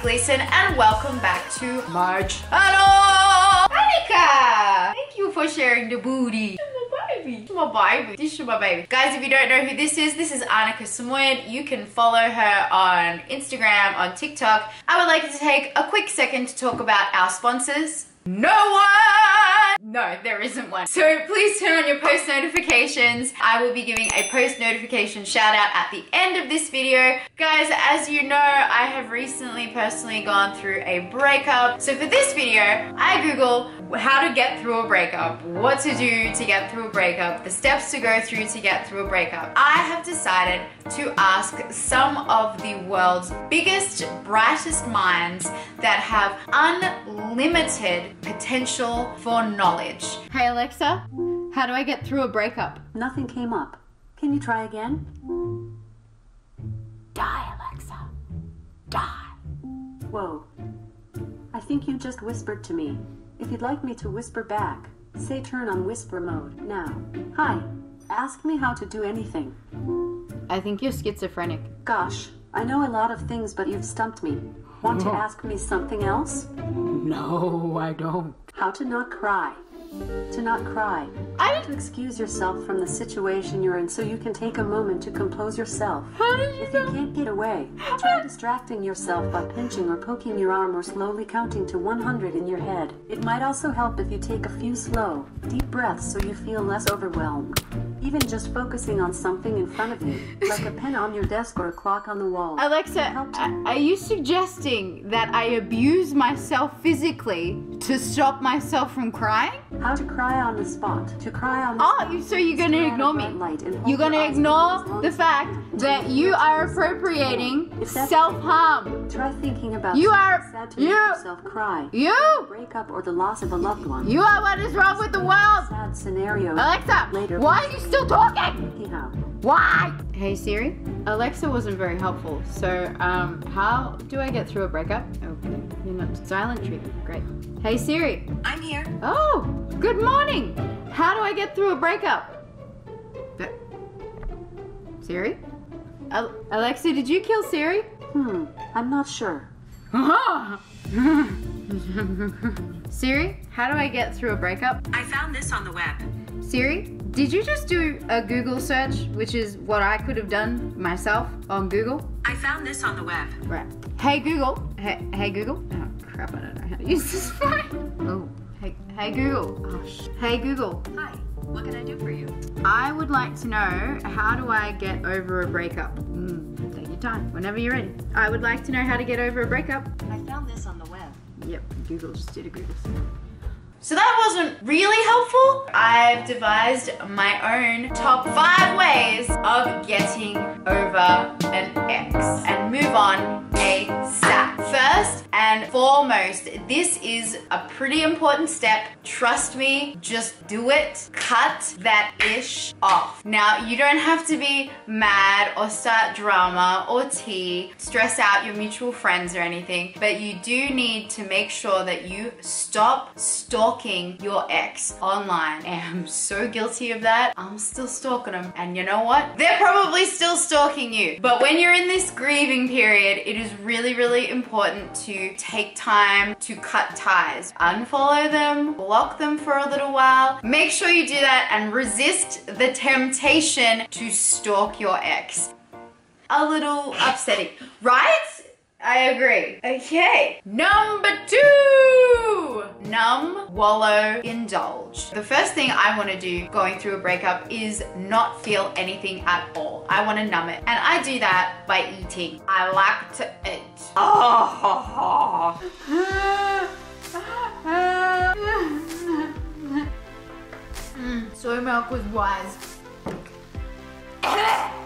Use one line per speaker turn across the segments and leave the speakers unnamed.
Gleason and welcome back to my channel. Annika! Thank you for sharing the booty. This is my baby. Guys, if you don't know who this is Annika Samoyed. You can follow her on Instagram, on TikTok. I would like to take a quick second to talk about our sponsors. No one! No, there isn't one. So please turn on your post notifications. I will be giving a post notification shout out at the end of this video. Guys, as you know, I have recently personally gone through a breakup. So for this video, I Google how to get through a breakup, what to do to get through a breakup, the steps to go through to get through a breakup. I have decided to ask some of the world's biggest, brightest minds that have unlimited potential for knowledge. Hey Alexa, how do I get through a breakup?
Nothing came up. Can you try again?
Die, Alexa. Die.
Whoa. I think you just whispered to me. If you'd like me to whisper back, say turn on whisper mode now. Hi. Ask me how to do anything.
I think you're schizophrenic.
Gosh, I know a lot of things, but you've stumped me. Want to ask me something else?
No, I don't.
How to not cry. To not cry. To excuse yourself from the situation you're in so you can take a moment to compose yourself.
How did you
If you can't get away, try distracting yourself by pinching or poking your arm or slowly counting to 100 in your head. It might also help if you take a few slow, deep breaths so you feel less overwhelmed. Even just focusing on something in front of you, like a pen on your desk or a clock on the wall.
Alexa, are you suggesting that I abuse myself physically to stop myself from crying?
How to cry on the spot. To cry on the spot.
So you're gonna ignore me. You're gonna ignore the fact that you are appropriating self-harm.
Try thinking about
You are-
sad to make yourself cry.
You!
Breakup or the loss of a loved one.
You are what is wrong with the world!
Sad scenario.
Alexa,
Later.
why are you still talking?
Anyhow.
Why? Hey Siri, Alexa wasn't very helpful. So, how do I get through a breakup? Oh, you're not silent treatment. Great. Hey Siri.
I'm here.
Oh, good morning. How do I get through a breakup? Siri? Alexa, did you kill Siri?
I'm not sure.
Siri, how do I get through a breakup?
I found this on the web.
Siri, did you just do a Google search, which is what I could have done myself on Google?
I found this on the web.
Right. Hey Google. Hey Google. Oh crap, I don't know how to use this phone. Oh, hey Google. Oh, hey Google.
Hi, what can I do for you?
I would like to know, how do I get over a breakup? Take your time, whenever you're ready. I would like to know how to get over a breakup.
I found this on the web.
Yep, Google just did a Google search. So that wasn't really helpful. I've devised my own top 5 ways of getting over an ex and move on ASAP. First and foremost, this is a pretty important step. Trust me, just do it. Cut that ish off. Now, you don't have to be mad or start drama or tea, stress out your mutual friends or anything, but you do need to make sure that you stop stalking your ex online. And I'm so guilty of that. I'm still stalking them. And you know what? They're probably still stalking you. But when you're in this grieving period, it is really, really important to take time to cut ties. Unfollow them, block them for a little while. Make sure you do that and resist the temptation to stalk your ex. A little upsetting, right? I agree. Okay. Number 2. Numb, wallow, indulge. The first thing I want to do going through a breakup is not feel anything at all. I want to numb it. And I do that by eating. I like to eat. Oh. Soy milk was wise.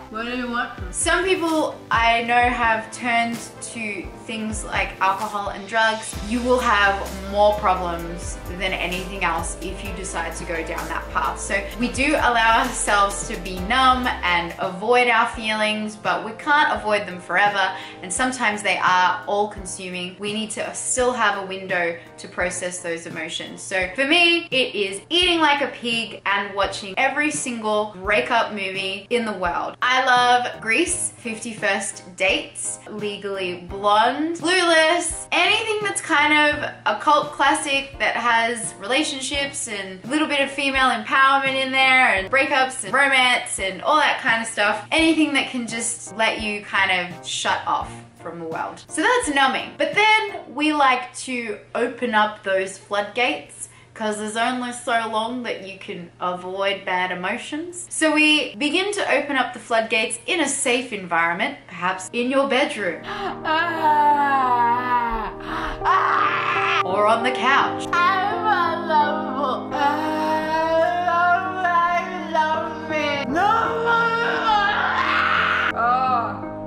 What do you want? Some people I know have turned to things like alcohol and drugs. You will have more problems than anything else if you decide to go down that path. So we do allow ourselves to be numb and avoid our feelings, but we can't avoid them forever, and sometimes they are all consuming. We need to still have a window to process those emotions. So for me, it is eating like a pig and watching every single breakup movie in the world. I love Grease, 50 First Dates, Legally Blonde, Clueless, anything that's kind of a cult classic that has relationships and a little bit of female empowerment in there and breakups and romance and all that kind of stuff. Anything that can just let you kind of shut off from the world. So that's numbing. But then we like to open up those floodgates, because there's only so long that you can avoid bad emotions. So we begin to open up the floodgates in a safe environment, perhaps in your bedroom. Or on the couch.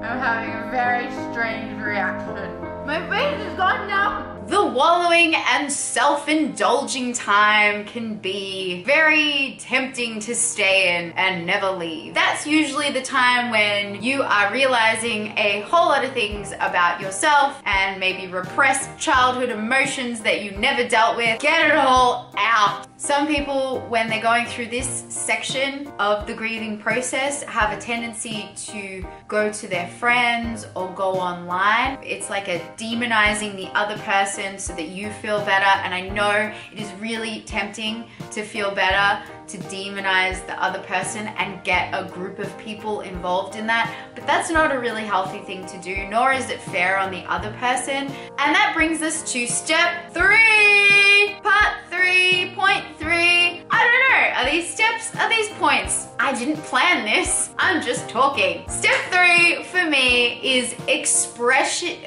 I'm having a very strange reaction. My face is gone now. The wallowing and self-indulging time can be very tempting to stay in and never leave. That's usually the time when you are realizing a whole lot of things about yourself and maybe repressed childhood emotions that you never dealt with. Get it all out. Some people, when they're going through this section of the grieving process, have a tendency to go to their friends or go online. It's like a demonizing the other person so that you feel better. And I know it is really tempting to feel better, to demonize the other person and get a group of people involved in that. But that's not a really healthy thing to do, nor is it fair on the other person. And that brings us to step 3, part 3, point 3. I don't know, are these steps, are these points? I didn't plan this, I'm just talking. Step 3 for me is expressing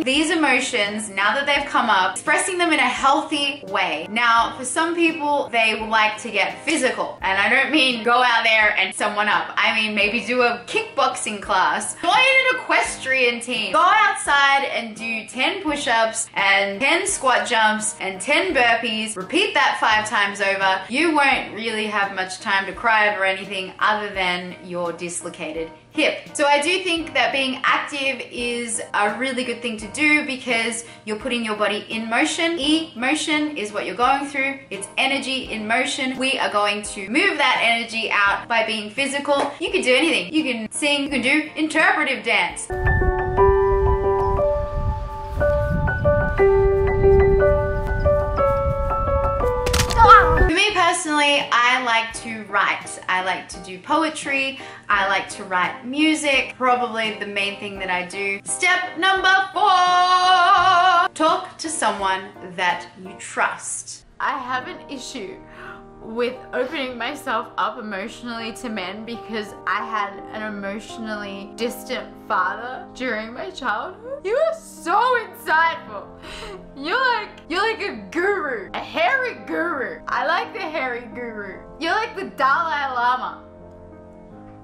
these emotions now that they've come up, expressing them in a healthy way. Now, for some people, they like to get physical. And I don't mean go out there and someone up. I mean maybe do a kickboxing class, join an equestrian team, go outside and do 10 push-ups and 10 squat jumps and 10 burpees. Repeat that 5 times over. You won't really have much time to cry over anything other than your dislocated hip. So I do think that being active is a really good thing to do because you're putting your body in motion. Emotion is what you're going through. It's energy in motion. We are going to move that energy out by being physical. You can do anything. You can sing, you can do interpretive dance. For me personally, I like to write. I like to do poetry. I like to write music. Probably the main thing that I do. Step number 4. Talk to someone that you trust. I have an issue with opening myself up emotionally to men because I had an emotionally distant father during my childhood. You are so insightful. You're like a guru, a hairy guru. I like the hairy guru. You're like the Dalai Lama,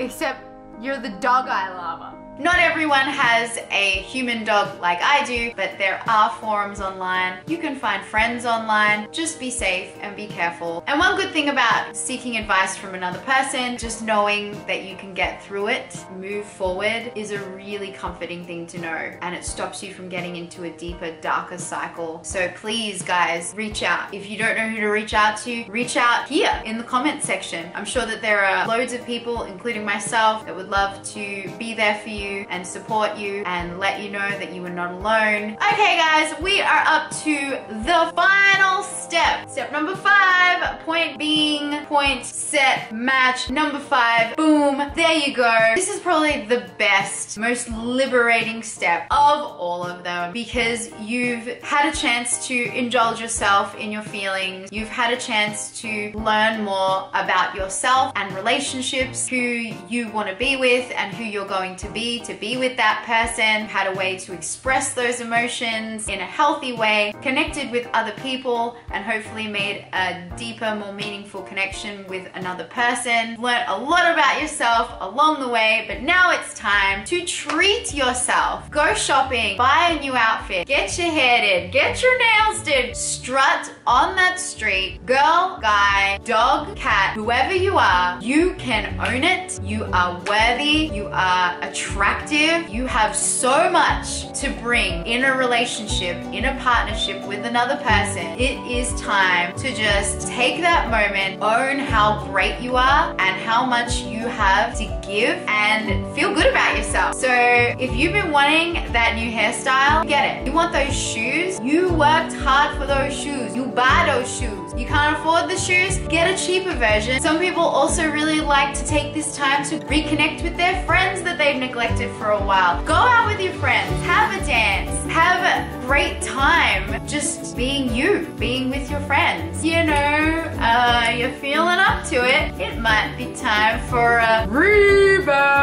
except you're the Dog-Eye Lama. Not everyone has a human dog like I do, but there are forums online. You can find friends online. Just be safe and be careful. And one good thing about seeking advice from another person, just knowing that you can get through it, move forward, is a really comforting thing to know. And it stops you from getting into a deeper, darker cycle. So please, guys, reach out. If you don't know who to reach out here in the comment section. I'm sure that there are loads of people, including myself, that would love to be there for you and support you and let you know that you are not alone. Okay guys, we are up to the final step. Step number 5, point being, point, set, match. Number 5, boom, there you go. This is probably the best, most liberating step of all of them because you've had a chance to indulge yourself in your feelings. You've had a chance to learn more about yourself and relationships, who you want to be with and who you're going to be with that person, had a way to express those emotions in a healthy way, connected with other people, and and hopefully made a deeper, more meaningful connection with another person. Learned a lot about yourself along the way, but now it's time to treat yourself. Go shopping, buy a new outfit, get your hair did, get your nails did, strut on that street. Girl, guy, dog, cat, whoever you are, you can own it. You are worthy, you are attractive, you have so much to bring in a relationship, in a partnership with another person. It is time to just take that moment, own how great you are and how much you have to give, and feel good about yourself. So if you've been wanting that new hairstyle, get it. You want those shoes? You worked hard for those shoes. You buy those shoes. You can't afford the shoes? Get a cheaper version. Some people also really like to take this time to reconnect with their friends that they've neglected for a while. Go out with your friends, have a dance, have a great time just being you, being with your friends. You know, you're feeling up to it. It might be time for a rebound.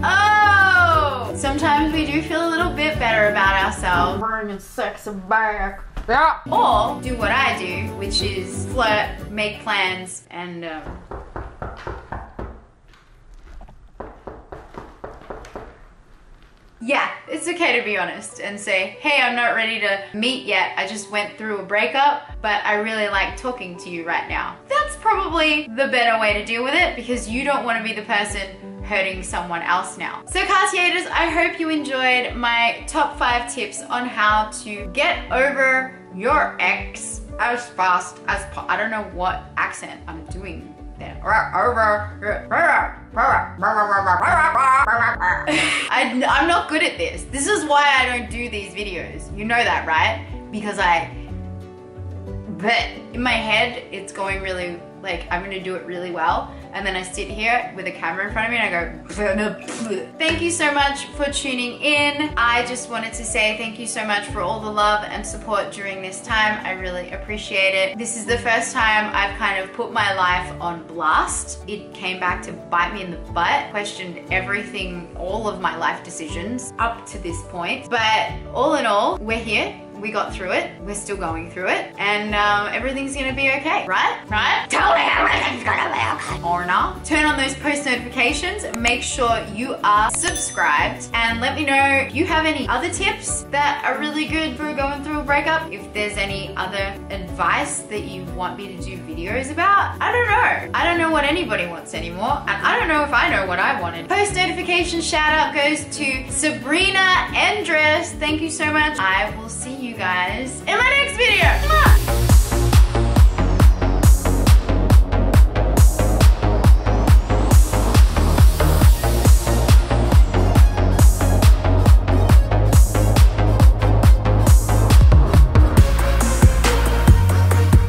Oh! Sometimes we do feel a little bit better about ourselves. Bringing sex back. Yeah. Or do what I do, which is flirt, make plans, and yeah, it's okay to be honest and say, hey, I'm not ready to meet yet. I just went through a breakup, but I really like talking to you right now. That's probably the better way to deal with it, because you don't want to be the person hurting someone else now. So Cartierators, I hope you enjoyed my top 5 tips on how to get over your ex as fast as possible. I don't know what accent I'm doing there. I'm not good at this. This is why I don't do these videos. You know that, right? Because but in my head, it's going really, like, I'm gonna do it really well. And then I sit here with a camera in front of me and I go, thank you so much for tuning in. I just wanted to say thank you so much for all the love and support during this time. I really appreciate it. This is the first time I've kind of put my life on blast. It came back to bite me in the butt, questioned everything, all of my life decisions up to this point. But all in all, we're here. We got through it. We're still going through it. And everything's gonna be okay, right? Right? Tell me everything's gonna be okay. Or not. Turn on those post notifications. Make sure you are subscribed. And let me know if you have any other tips that are really good for going through a breakup. If there's any other advice that you want me to do videos about. I don't know. I don't know what anybody wants anymore. And I don't know if I know what I wanted. Post notification shout out goes to Sabrina Endress. Thank you so much. I will see you guys in my next video.